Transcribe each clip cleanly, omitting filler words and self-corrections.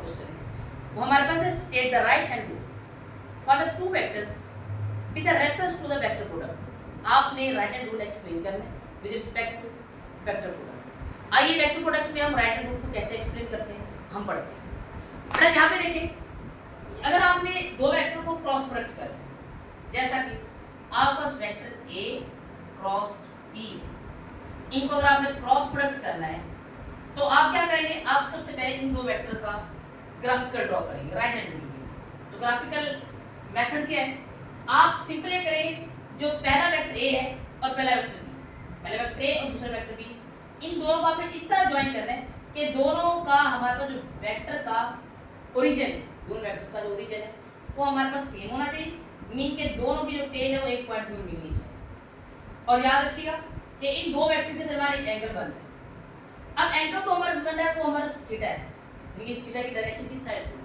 Question है वो हमारे पास है state the right hand rule for the two vectors with reference to the vector product. आपने राइट हैंड रूल एक्सप्लेन करना है with respect to vector product. आइए वेक्टर प्रोडक्ट में हम राइट हैंड रूल को कैसे एक्सप्लेन करते हैं हम पढ़ते हैं। फ्रेंड्स यहाँ पे देखें, अगर आपने दो वेक्टर को क्रॉस प्रोडक्ट करना है, जैसा कि आपके पास वेक्टर ए क्रॉस बी, इनको अगर आपने क्रॉस प्रोडक्ट करना है तो आप क्या करेंगे, आप सबसे पहले इन दो वेक्टर का ग्राफिकल ड्रॉ करेंगे राइट हैंड रूल में। तो ग्राफिकल मेथड क्या है, आप सिंपल ये करेंगे, जो पहला वेक्टर ए है और पहला वेक्टर बी, पहला वेक्टर ए और दूसरा वेक्टर बी, इन दोनों को आपने इस तरह ज्वाइन करना है कि दोनों का हमारे पास जो वेक्टर का ओरिजिन है, दोनों वेक्टर्स का जो ओरिजिन है वो हमारे पास सेम होना चाहिए, मीन के दोनों की जो टेल है वो एक पॉइंट में मिलनी चाहिए। और याद रखिएगा कि इन दो वेक्टर के दरमियान एक एंगल बन रहा है। अब एंगल तो हमारा बन रहा है वो हमारा थीटा है, यानी इस थीटा की डायरेक्शन किस साइड को,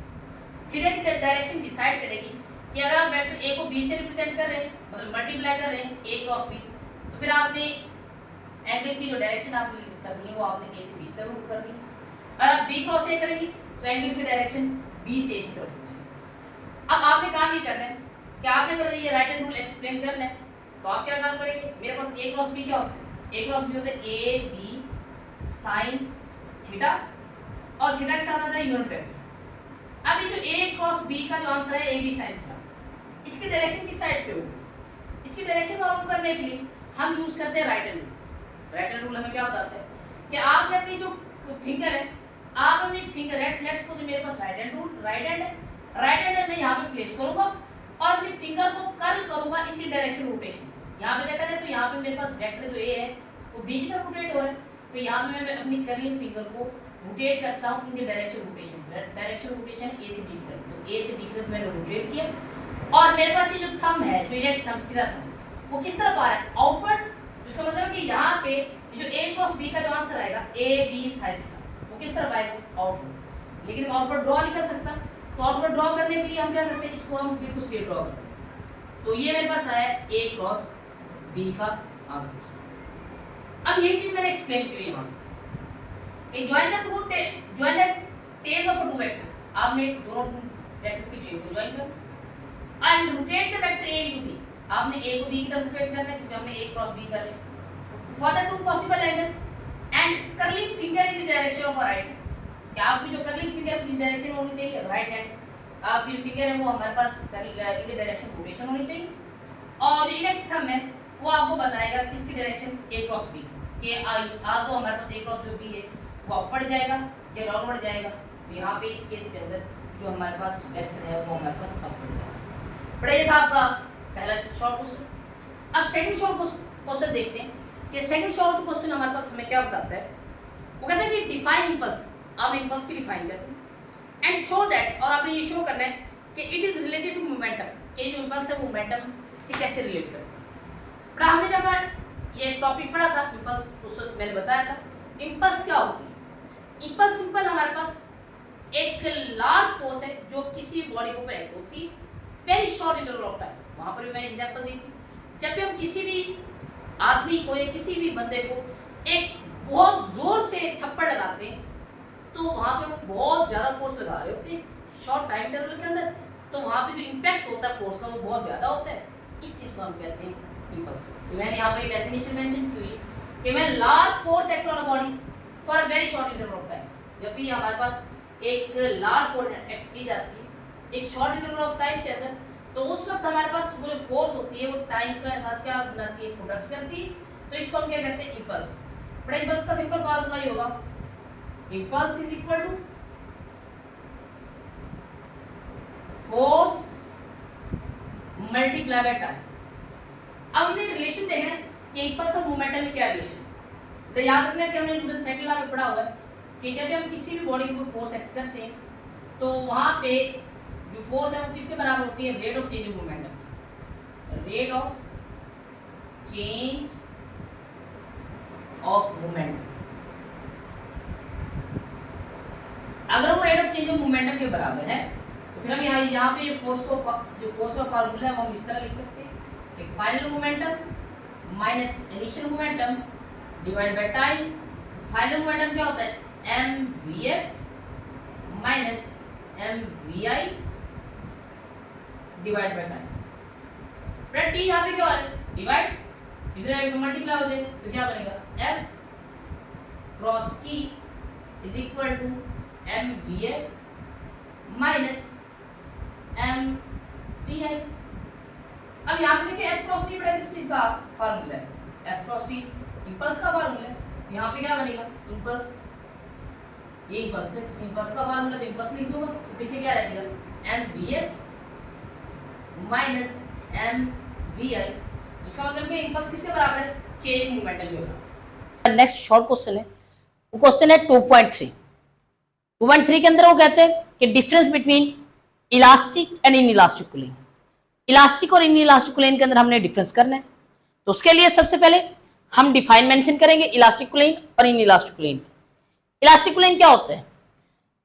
थीटा की डायरेक्शन डिसाइड करेगी कि अगर आप वेक्टर ए को बी से रिप्रेजेंट कर रहे हैं, मतलब मल्टीप्लाई कर रहे हैं ए क्रॉस बी, तो फिर आपने एंगल की जो डायरेक्शन आपने करनी है वो आपने ए से बी की तरफ मूव करनी है। अगर आप बी क्रॉस ए करेंगे तो एंगल की डायरेक्शन बी से ए की तरफ हो जाएगी। अब आपने काम ये करना है कि आपने अगर ये राइट हैंड रूल एक्सप्लेन करना है तो आप क्या काम करेंगे, मेरे पास ए क्रॉस बी क्या होता है, ए क्रॉस बी होता है ए बी साइन थीटा और थीटा के साथ आता है यूनिट वेक्टर। अब ये जो ए क्रॉस बी का जो आंसर है ए बी साइन थीटा, इसकी डायरेक्शन किस साइड पे होगी, इसकी डायरेक्शन मालूम करने के लिए हम यूज करते हैं right hand rule. Right hand rule हमें क्या बताता है कि आपने अपनी जो फिंगर है, आप अपनी फिंगर है, लेट्स सपोज मेरे पास right hand rule, right hand है, राइट हैंड मैं यहाँ पे प्लेस करूंगा और अपनी फिंगर को कर्ल करूंगा इन दी डायरेक्शन रोटेशन। यहाँ पे देखा जाए तो यहाँ पे मेरे पास वेक्टर जो ए है वो बी की तरफ रोटेट हो रहा है, तो यहाँ पे मैं अपनी कर्लिंग फिंगर को रोटेट करता हूँ in the direction rotation, direction rotation A से बी की तरफ, तो ए से बी की तरफ मैंने रोटेट किया और मेरे पास ये जो थंब है, जो इरेक्ट थंब, सीधा थंब, वो किस तरफ आ रहा है, आउटवर्ड। इसका मतलब है कि यहाँ पे जो ए क्रॉस बी का जो आंसर आएगा ए बी साइन थीटा, वो किस तरफ आएगा, आउटवर्ड। लेकिन मैं आउटवर्ड ड्रॉ नहीं कर सकता, तो आउटवर्ड ड्रॉ करने के लिए हम क्या करते हैं, इसको हम बिल्कुल स्ट्रेट ड्रॉ करते हैं। तो ये मेरे पास आया ए क्रॉस बी का आंसर। अब ये चीज मैंने एक्सप्लेन की यहाँ कि join the tails of two vector, आपने दोनों वेक्टर्स की टेल को ज्वाइन करना and rotate the vector A into B, आपने ए को बी की तरफ रोटेट करना है क्योंकि हमने ए क्रॉस बी कर रहे हैं for the to possible angle and curling finger in the direction of right hand. क्या आपकी जो कर्लिंग फिंगर किस डायरेक्शन में होनी चाहिए, राइट हैंड। आपकी जो फिंगर है वो हमारे पास इन द डायरेक्शन रोटेशन होनी चाहिए और जो इरेक्ट थंब है वो आपको बताएगा किसकी डायरेक्शन ए क्रॉस बी, कि आ तो हमारे पास ए क्रॉस जो बी है वो अपवर्ड जाएगा या डाउनवर्ड जाएगा, तो यहाँ पे इस केस के अंदर जो हमारे पास वेक्टर है वो हमारे पास अपवर्ड जाएगा। बड़ा ये था आपका पहला शॉर्ट क्वेश्चन। अब सेकंड शॉर्ट क्वेश्चन देखते हैं कि सेकंड शॉर्ट क्वेश्चन हमारे पास हमें क्या बताता है, वो कहता है कि डिफाइन इंपल्स, आप इंपल्स की डिफाइन करते हैं एंड शो दैट, और आपने ये शो करना है कि it is related to momentum, कि जो इंपल्स है वो मोमेंटम से कैसे रिलेट करते हैं। बड़ा हमने जब ये टॉपिक पढ़ा था इंपल्स, उस वक्त मैंने बताया था इंपल्स क्या होती है। इंपल्स सिंपल हमारे पास एक लार्ज फोर्स है जो किसी बॉडी के ऊपर एक्ट होती है very short interval of time. वहाँ पर भी मैंने एग्जांपल दी थी, जब भी हम किसी भी आदमी को या किसी भी बंदे को एक बहुत जोर से थप्पड़ लगाते हैं तो वहाँ पे हम बहुत ज़्यादा फोर्स लगा रहे होते हैं शॉर्ट टाइम इंटरवल के अंदर, तो वहाँ पे जो इम्पैक्ट होता है फोर्स का वो बहुत ज़्यादा होता है। इस चीज़ को हम कहते हैं इंपल्स। तो मैंने यहाँ पर डेफिनेशन मेंशन की हुई कि मैं large force act on a body for a very short interval of time. जब भी हमारे पास एक लार्ज फोर्स एक्ट की जाती है एक शॉर्ट इंटरवल ऑफ टाइम के अंदर, तो उस वक्त हमारे पास वो जो फोर्स होती है वो टाइम के साथ क्या बनाती है, प्रोडक्ट करती है, तो इसको हम क्या कहते हैं इंपल्स। बड़ा इंपल्स का सिंपल फार्मूला ही होगा, impulse is equal to force multiply by time. अब हमने रिलेशन देखना है कि इंपल्स और मोमेंटम में क्या रिलेशन है। तो याद रखना कि हमने सेकंड लॉ में पढ़ा हुआ है कि जब हम किसी भी बॉडी के ऊपर फोर्स एक्ट करते हैं तो वहाँ पे जो फोर्स है वो किसके बराबर होती है, rate of change of momentum, rate of change of momentum. अगर वो rate of change of momentum के बराबर है तो फिर हम यहाँ पे फोर्स को जो फोर्स का फार्मूला है वो हम इस तरह लिख सकते हैं कि final momentum minus initial momentum divide by time. Final momentum क्या होता है, mvf minus mvi divide by time. बेटा टी यहाँ पे क्या हो रहा है, डिवाइड, इधर आएगा मल्टीप्लाई हो जाए तो क्या बनेगा, F cross T is equal to M V F minus M V I. अब यहाँ पे देखिए एफ क्रॉस टी बड़ा किस चीज का फार्मूला है, एफ क्रॉस टी इंपल्स का फार्मूला है। यहाँ पे क्या बनेगा, इंपल्स, ये इंपल्स है, इंपल्स का फार्मूला तो इंपल्स लिख दूंगा, तो पीछे क्या रहेगा, M V F minus M V I. इसका मतलब कि इंपल्स किसके बराबर है, चेंज इन मोमेंटम के बराबर। नेक्स्ट शॉर्ट क्वेश्चन है, वो क्वेश्चन है 2.3। 2.3 के अंदर वो कहते हैं कि difference between elastic and in elastic cooling. Elastic और इन इलास्टिक कूलिंग के अंदर हमने डिफरेंस करना है, तो उसके लिए सबसे पहले हम डिफाइन मेंशन करेंगे इलास्टिक कूलिंग और in elastic cooling. Elastic cooling क्या होता है,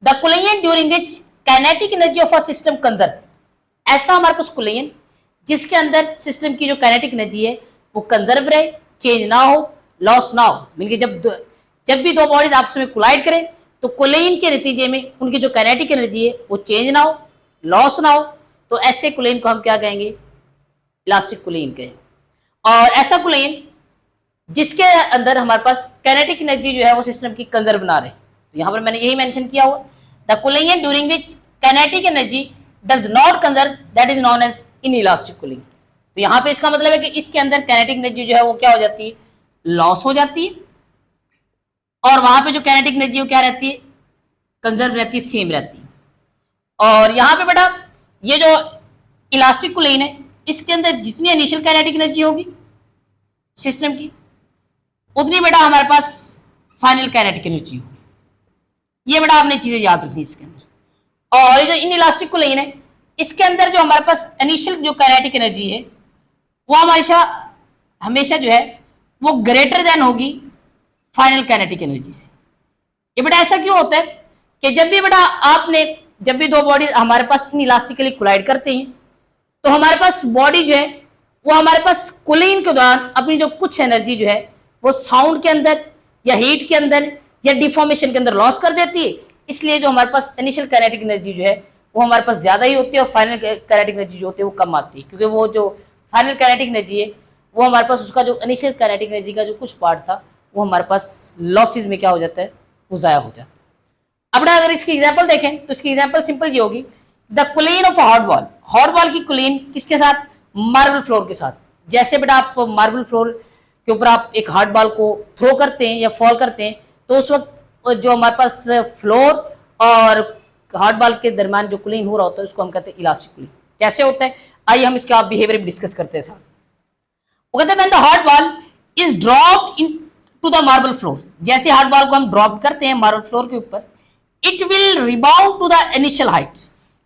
the cooling during which kinetic energy of a system conserve. ऐसा हमारे पास कूलिंग जिसके अंदर सिस्टम की जो काइनेटिक एनर्जी है वो कंजर्व रहे, चेंज ना हो, लॉस ना हो। मिलके जब भी दो बॉडीज आपस में कोलाइड करें तो कूलिंग के नतीजे में उनकी जो काइनेटिक एनर्जी है वो चेंज ना हो, लॉस ना हो, तो ऐसे कूलिंग को हम क्या कहेंगे, इलास्टिक कूलिंग कहेंगे। और ऐसा कूलिंग जिसके अंदर हमारे पास काइनेटिक एनर्जी जो है वो सिस्टम की कंजर्व ना रहे, तो यहाँ पर मैंने यही मेंशन किया हुआ, the cooling during which kinetic energy does not conserve that is known as inelastic cooling. तो यहाँ पे इसका मतलब है कि इसके अंदर काइनेटिक एनर्जी जो है वो क्या हो जाती है, लॉस हो जाती है, और वहां पे जो काइनेटिक एनर्जी वो क्या रहती है, कंजर्व रहती है, सेम रहती है। और यहाँ पे बेटा ये जो इलास्टिक कूलिंग है इसके अंदर जितनी इनिशियल काइनेटिक एनर्जी होगी सिस्टम की उतनी बेटा हमारे पास फाइनल काइनेटिक एनर्जी होगी। ये बेटा आपने चीजें याद रखनी इसके अंदर। और ये जो इन इलास्टिक कूलिंग है इसके अंदर जो हमारे पास इनिशियल जो काइनेटिक एनर्जी है वो हमेशा जो है वो ग्रेटर देन होगी फाइनल काइनेटिक एनर्जी से। ये बेटा ऐसा क्यों होता है कि जब भी दो बॉडी हमारे पास इन इलास्टिकली कोलाइड करते हैं तो हमारे पास बॉडी जो है वो हमारे पास कूलिंग के दौरान अपनी जो कुछ एनर्जी जो है वो साउंड के अंदर या हीट के अंदर या डिफॉर्मेशन के अंदर लॉस कर देती है। इसलिए जो हमारे पास इनिशियल काइनेटिक एनर्जी जो है वो हमारे पास ज्यादा ही होती है और फाइनल काइनेटिक एनर्जी जो होती है वो कम आती है, क्योंकि वो जो फाइनल काइनेटिक एनर्जी है वो हमारे पास उसका जो इनिशियल काइनेटिक एनर्जी का जो कुछ पार्ट था वो हमारे पास लॉसेज में क्या हो जाता है, वो जाया हो जाता है। अब अगर इसकी एग्जाम्पल देखें तो इसकी एग्जाम्पल सिंपल ये होगी, the cooling of hot ball. Hot ball की कूलिंग किसके साथ, मार्बल फ्लोर के साथ। जैसे बेटा आप मार्बल फ्लोर के ऊपर आप एक हॉट बॉल को थ्रो करते हैं या फॉल करते हैं तो उस वक्त जो हमारे पास फ्लोर और हॉट बॉल के दरमियान जो कूलिंग हो रहा होता है उसको हम कहते हैं इलास्टिक कूलिंग। कैसे होता है आइए हम इसका बिहेवियर भी डिस्कस करते हैं साथ। वो कहते हैं when the hot ball is dropped in to the marble floor, जैसे हॉट बॉल को हम ड्रॉप करते हैं मार्बल फ्लोर के ऊपर, it will rebound to the initial height.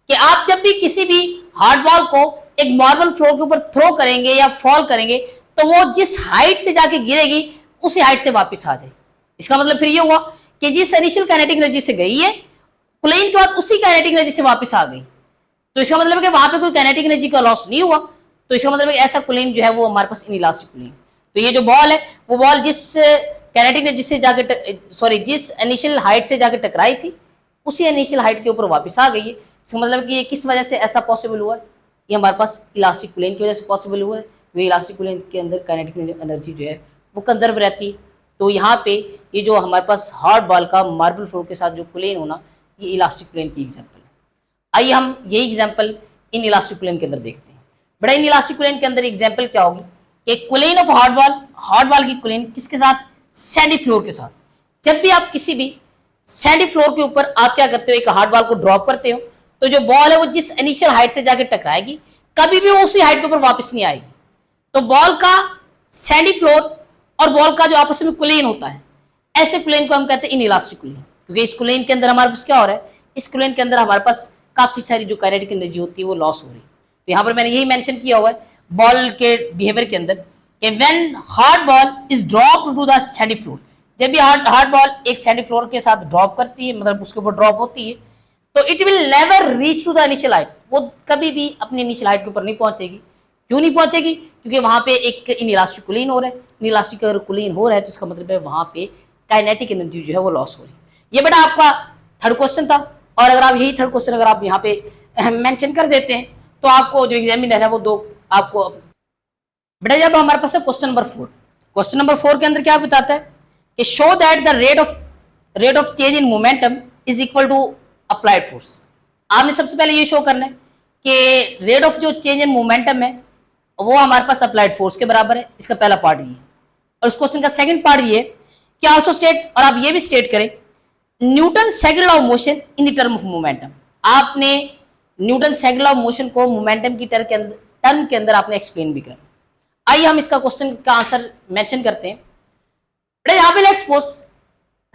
कि आप जब भी किसी भी हॉट बॉल को एक मार्बल फ्लोर के ऊपर थ्रो करेंगे या फॉल करेंगे तो वो जिस हाइट से जाके गिरेगी उसी हाइट से वापस आ जाए। इसका मतलब फिर ये हुआ कि जिस इनिशियल काइनेटिक एनर्जी से गई है कूलिंग के बाद उसी काइनेटिक एनर्जी से वापस आ गई, तो इसका मतलब है कि वहां पे कोई काइनेटिक एनर्जी का लॉस नहीं हुआ। तो इसका मतलब है कि ऐसा कूलिंग जो है वो हमारे पास इनइलास्टिक कूलिंग। तो ये जो बॉल है वो बॉल जिस काइनेटिक एनर्जी से जाके जिस इनिशियल हाइट से जाके टकराई थी उसी इनिशियल हाइट के ऊपर वापस आ गई है। इसका मतलब कि ये किस वजह से ऐसा पॉसिबल हुआ है, ये हमारे पास इलास्टिक कूलिंग की वजह से पॉसिबल हुआ है। वे इलास्टिक कूलिंग के अंदर काइनेटिक एनर्जी जो है वो कंजर्व रहती है। तो यहाँ पे ये जो हमारे पास हॉट बॉल का मार्बल फ्लोर के साथ जो कूलिंग होना ये इलास्टिक कूलिंग की एग्जांपल है। आइए हम यही एग्जांपल इन इलास्टिक कूलिंग के अंदर देखते हैं। बड़ा इन इलास्टिक कूलिंग के अंदर एग्जांपल क्या होगी कि कूलिंग ऑफ हॉट बॉल की कूलिंग किसके साथ, सैंडी फ्लोर के साथ। जब भी आप किसी भी सैंडी फ्लोर के ऊपर आप क्या करते हो, एक हॉट बॉल को ड्रॉप करते हो तो जो बॉल है वो जिस इनिशियल हाइट से जाके टकराएगी कभी भी वो उसी हाइट के ऊपर वापस नहीं आएगी। तो बॉल का सैंडी फ्लोर और बॉल का जो आपस में कूलिंग होता है ऐसे कूलिंग को हम कहते हैं इनइलास्टिक कूलिंग, क्योंकि इस कूलिंग के अंदर हमारे पास क्या हो रहा है, इस कूलिंग के अंदर हमारे पास काफी सारी जो काइनेटिक एनर्जी होती है वो लॉस हो रही है। तो यहाँ पर मैंने यही मेंशन किया हुआ है बॉल के बिहेवियर के अंदर कि when hot ball is dropped to the sandy floor, जब भी हॉट बॉल एक सैंडी फ्लोर के साथ ड्रॉप करती है मतलब उसके ऊपर ड्रॉप होती है तो it will never reach to the initial height, वो कभी भी अपनी इनिशियल हाइट के ऊपर नहीं पहुंचेगी। क्यों नहीं पहुंचेगी, क्योंकि वहां पे एक इनइलास्टिक कूलिंग हो रहा है। इनइलास्टिक अगर कूलिंग हो रहा है तो इसका मतलब है वहां पे काइनेटिक एनर्जी जो है वो लॉस हो रही है। ये बेटा आपका थर्ड क्वेश्चन था। और अगर आप यही थर्ड क्वेश्चन अगर आप यहाँ पे मेंशन कर देते हैं तो आपको जो एग्जामिनर है वो 2 आपको। बेटा जब हमारे पास है क्वेश्चन नंबर 4, क्वेश्चन नंबर 4 के अंदर क्या बताता है कि show that the rate of change in momentum is equal to applied force. आपने सबसे पहले ये शो करना है कि रेट ऑफ जो चेंज इन मोमेंटम है वो हमारे पास अप्लाइड फोर्स के बराबर है। इसका पहला पार्ट ये, और उस क्वेश्चन का सेकंड पार्ट ये कि आल्सो स्टेट, और आप ये भी स्टेट करें Newton second law of motion in the term of momentum. आपने Newton second law of motion को मोमेंटम की टर्म के अंदर आपने एक्सप्लेन भी कर। आइए हम इसका क्वेश्चन का आंसर मेंशन करते हैं। बेटा यहाँ पे लेट्स सपोज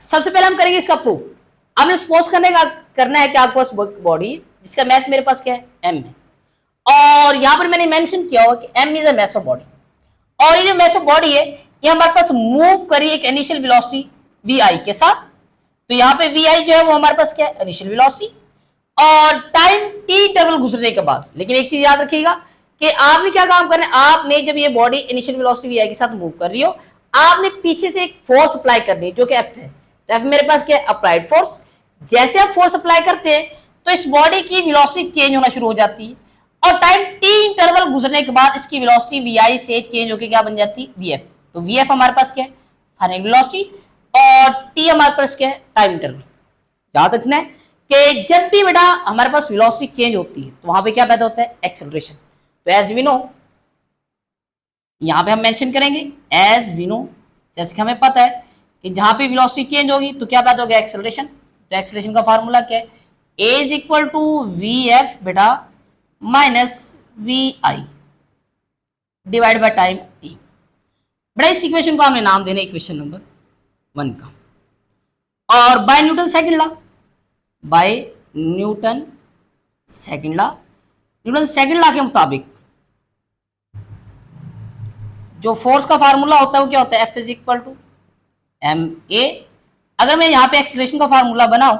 सबसे पहले हम करेंगे इसका प्रूफ। आपने सपोज करना है कि आपके पास बॉडी जिसका मैस मेरे पास क्या है m है, और यहाँ पर मैंने मेंशन किया हुआ कि m is a mass of body, और ये जो मैस ऑफ बॉडी है ये हमारे पास मूव करी एक इनिशियल वेलोसिटी vi के साथ। तो यहाँ पे vi जो है वो हमारे पास क्या है इनिशियल वेलोसिटी, और टाइम t इंटरवल गुजरने के बाद। लेकिन एक चीज याद रखिएगा कि आपने क्या काम करना है, आपने जब ये बॉडी इनिशियल वेलोसिटी vi के साथ मूव कर रही हो आपने पीछे से एक फोर्स अप्लाई करनी है जो कि F है। तो F मेरे पास क्या है अप्लाइड फोर्स। जैसे आप फोर्स अप्लाई करते हैं तो इस बॉडी की वेलोसिटी चेंज होना शुरू हो जाती है, और टाइम t इंटरवल गुजरने के बाद इसकी वेलोसिटी vi से चेंज होकर क्या बन जाती है vf। तो vf हमारे पास क्या है फाइनल वेलोसिटी, और t हमारे पास क्या है टाइम इंटरवल। याद रखना है कि जब भी बेटा हमारे पास वेलोसिटी चेंज होती है तो वहां पे क्या पैदा होता है एक्सेलरेशन। तो एज वी नो यहां पे हम मेंशन करेंगे एज वी नो, जैसे कि हमें पता है कि जहां पे वेलोसिटी चेंज होगी तो क्या पैदा होगा एक्सेलरेशन। तो एक्सेलरेशन का फार्मूला क्या है a is equal to vf बेटा minus vi divide by time t। बेटा इस इक्वेशन को हमने नाम देना इक्वेशन नंबर 1 का, और by Newton second law, by Newton second law के मुताबिक जो फोर्स का फार्मूला होता है वो क्या होता है F is equal to ma। अगर मैं यहाँ पे एक्सीलरेशन का फार्मूला बनाऊं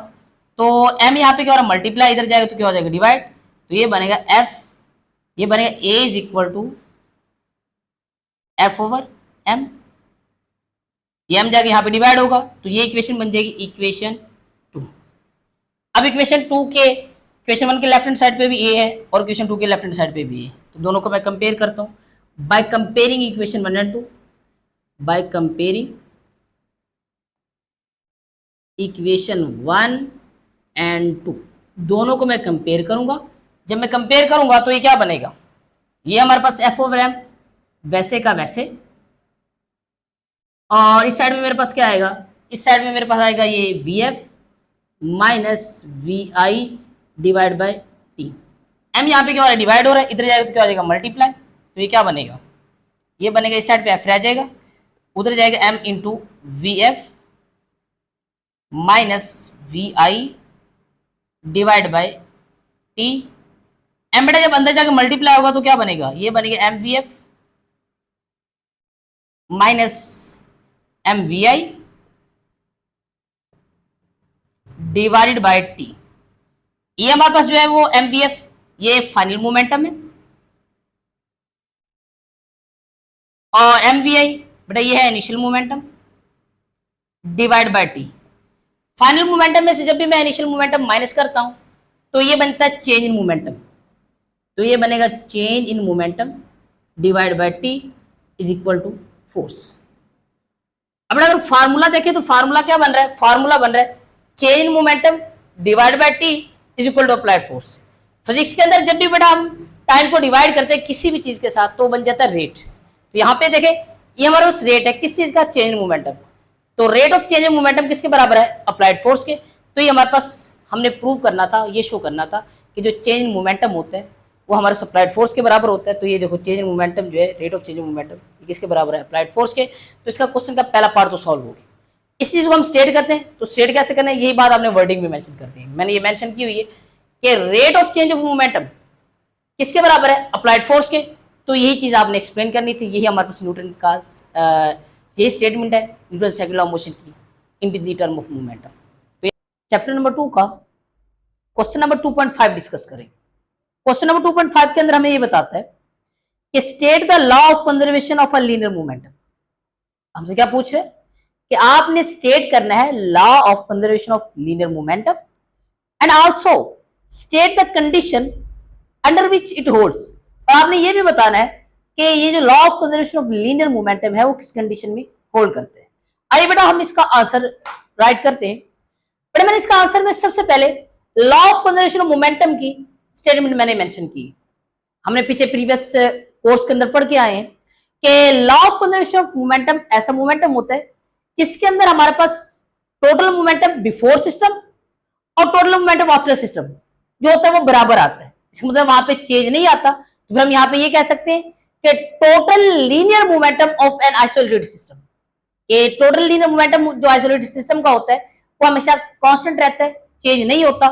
तो m यहाँ पे क्या हो रहा है मल्टीप्लाई, इधर जाएगा तो क्या हो जाएगा डिवाइड। तो ये बनेगा F, ये बनेगा a is equal to F over m, ये m जाके यहाँ पे डिवाइड होगा तो ये इक्वेशन बन जाएगी इक्वेशन 2। अब इक्वेशन 2 के इक्वेशन 1 के लेफ्ट हैंड साइड पे भी a है और इक्वेशन 2 के लेफ्ट हैंड साइड पे भी है, तो दोनों को मैं कंपेयर करता हूँ by comparing equation 1 and 2, by comparing equation 1 and 2, दोनों को मैं कंपेयर करूंगा। जब मैं कंपेयर करूंगा तो ये क्या बनेगा, ये हमारे पास F ओवर m वैसे का वैसे, और इस साइड में मेरे पास क्या आएगा, इस साइड में मेरे पास आएगा ये vf minus vi divide by t। m यहाँ पे क्या हो रहा है डिवाइड हो रहा है, इधर जाएगा तो क्या हो जाएगा मल्टीप्लाई। तो ये क्या बनेगा, ये बनेगा इस साइड पे f रह जाएगा, उधर जाएगा m into vf minus vi divide by t। m बेटा जब अंदर जाकर मल्टीप्लाई होगा तो क्या बनेगा, ये बनेगा mvf minus mvi divided by t। ये हमारे पास जो है वो mvf ये फाइनल मोमेंटम है, और mvi बेटा ये है initial momentum divide by t। Final momentum में से जब भी मैं इनिशियल मोमेंटम माइनस करता हूं तो ये बनता है चेंज इन मोमेंटम। तो ये बनेगा change in momentum divide by t is equal to force. अब अगर फार्मूला देखें तो फार्मूला क्या बन रहा है, फार्मूला बन रहा है change in momentum divide by t is equal to applied force. Physics के अंदर जब भी बेटा हम टाइम को डिवाइड करते हैं किसी भी चीज के साथ तो बन जाता है रेट। तो यहाँ पे देखें ये हमारा उस रेट है किस चीज का, चेंज इन मोमेंटम। तो rate of change in momentum किसके बराबर है, अप्लाइड फोर्स के। तो ये हमारे पास हमने प्रूव करना था, ये शो करना था कि जो चेंज इन मोमेंटम होता है वो हमारे अप्लाइड फोर्स के बराबर होता है। तो ये देखो चेंज इन मोमेंटम जो है rate of change in momentum ये किसके बराबर है, अप्लाइड फोर्स के। तो इसका क्वेश्चन का पहला पार्ट तो सॉल्व हो गया। इस चीज को हम स्टेट करते हैं, तो स्टेट कैसे करना है यही बात आपने वर्डिंग में मेंशन कर दी है। मैंने ये मेंशन की हुई है कि rate of change of momentum किसके बराबर है, अप्लाइड फोर्स के। तो यही चीज आपने एक्सप्लेन करनी थी, यही हमारे पास न्यूटन का यही स्टेटमेंट है Newton second law of motion की in the term of momentum. तो चैप्टर नंबर 2 का क्वेश्चन नंबर 2.5 डिस्कस करेंगे। क्वेश्चन नंबर 2.5 के अंदर हमें ये बताता है कि state the law of conservation of a linear momentum. हमसे क्या पूछ रहे हैं कि आपने स्टेट करना है law of conservation of linear momentum and also state the condition under which it holds. और आपने ये भी बताना है कि ये जो law of conservation of linear momentum है वो किस कंडीशन में होल्ड करते हैं। आइए बेटा हम इसका आंसर राइट करते हैं। बेटा मैंने इसका आंसर में सबसे पहले law of conservation of momentum की स्टेटमेंट मैंने मेंशन की। हमने पीछे प्रीवियस कोर्स के अंदर पढ़ के आए हैं कि law of conservation of momentum ऐसा मोमेंटम होता है जिसके अंदर हमारे पास टोटल मोमेंटम बिफोर सिस्टम और टोटल मोमेंटम आफ्टर सिस्टम जो होता है वो बराबर आता है। इसका मतलब वहां पे चेंज नहीं आता। तो फिर हम यहाँ पे ये कह सकते हैं कि total linear momentum of an isolated system, ये टोटल लीनियर मोमेंटम जो आइसोलेटेड सिस्टम का होता है वो हमेशा कांस्टेंट रहता है, चेंज नहीं होता।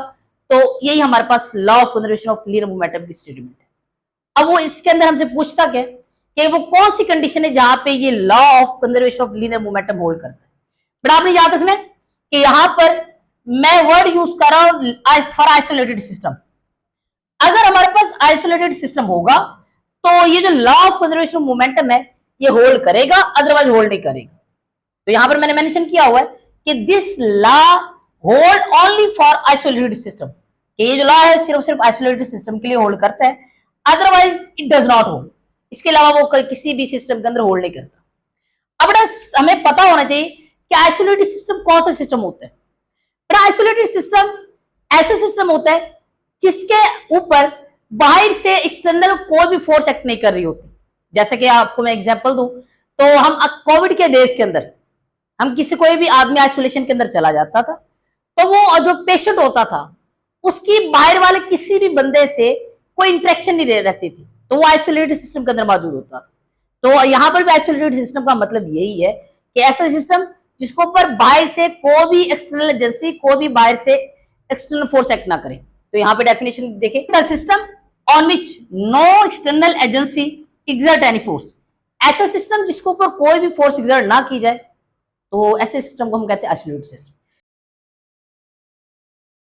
तो यही हमारे पास law of conservation of linear momentum की स्टेटमेंट है। अब वो इसके अंदर हमसे पूछता क्या कि वो कौन सी कंडीशन है जहां पे ये law of conservation of linear momentum hold करता है। बट आपने याद रखना है कि यहां पर मैं वर्ड यूज कर रहा हूं फॉर आइसोलेटेड सिस्टम। अगर हमारे पास आइसोलेटेड सिस्टम होगा तो ये जो law of conservation of momentum है ये होल्ड करेगा, अदरवाइज होल्ड नहीं करेगा। तो यहां पर मैंने मेंशन किया हुआ है कि this law hold only for isolated system. ये जो लॉ है सिर्फ आइसोलेटेड सिस्टम के लिए होल्ड करता है, otherwise it does not hold. इसके अलावा वो किसी भी सिस्टम के अंदर होल्ड नहीं करता। अब हमें पता होना चाहिए कि आइसोलेटेड सिस्टम कौन सा सिस्टम होता है। बड़ा आइसोलेटेड सिस्टम ऐसा सिस्टम होता है जिसके ऊपर बाहर से एक्सटर्नल कोई भी फोर्स एक्ट नहीं कर रही होती। जैसे कि आपको मैं एग्जांपल दूं तो हम कोविड के डेज के अंदर हम कोई भी आदमी आइसोलेशन के अंदर चला जाता था तो वो जो पेशेंट होता था उसकी बाहर वाले किसी भी बंदे से कोई इंटरेक्शन नहीं रहती थी, तो वो आइसोलेटेड सिस्टम के अंदर मौजूद होता था। तो यहाँ पर भी आइसोलेटेड सिस्टम का मतलब यही है कि ऐसा सिस्टम जिसको ऊपर बाहर से कोई भी एक्सटर्नल एजेंसी, कोई भी बाहर से एक्सटर्नल फोर्स एक्ट ना करे। तो यहाँ पे डेफिनेशन देखें, the system on which no external agency exert any force. ऐसा सिस्टम जिसके ऊपर कोई भी फोर्स एक्सर्ट ना की जाए तो ऐसे सिस्टम को हम कहते हैं आइसोलेटेड सिस्टम।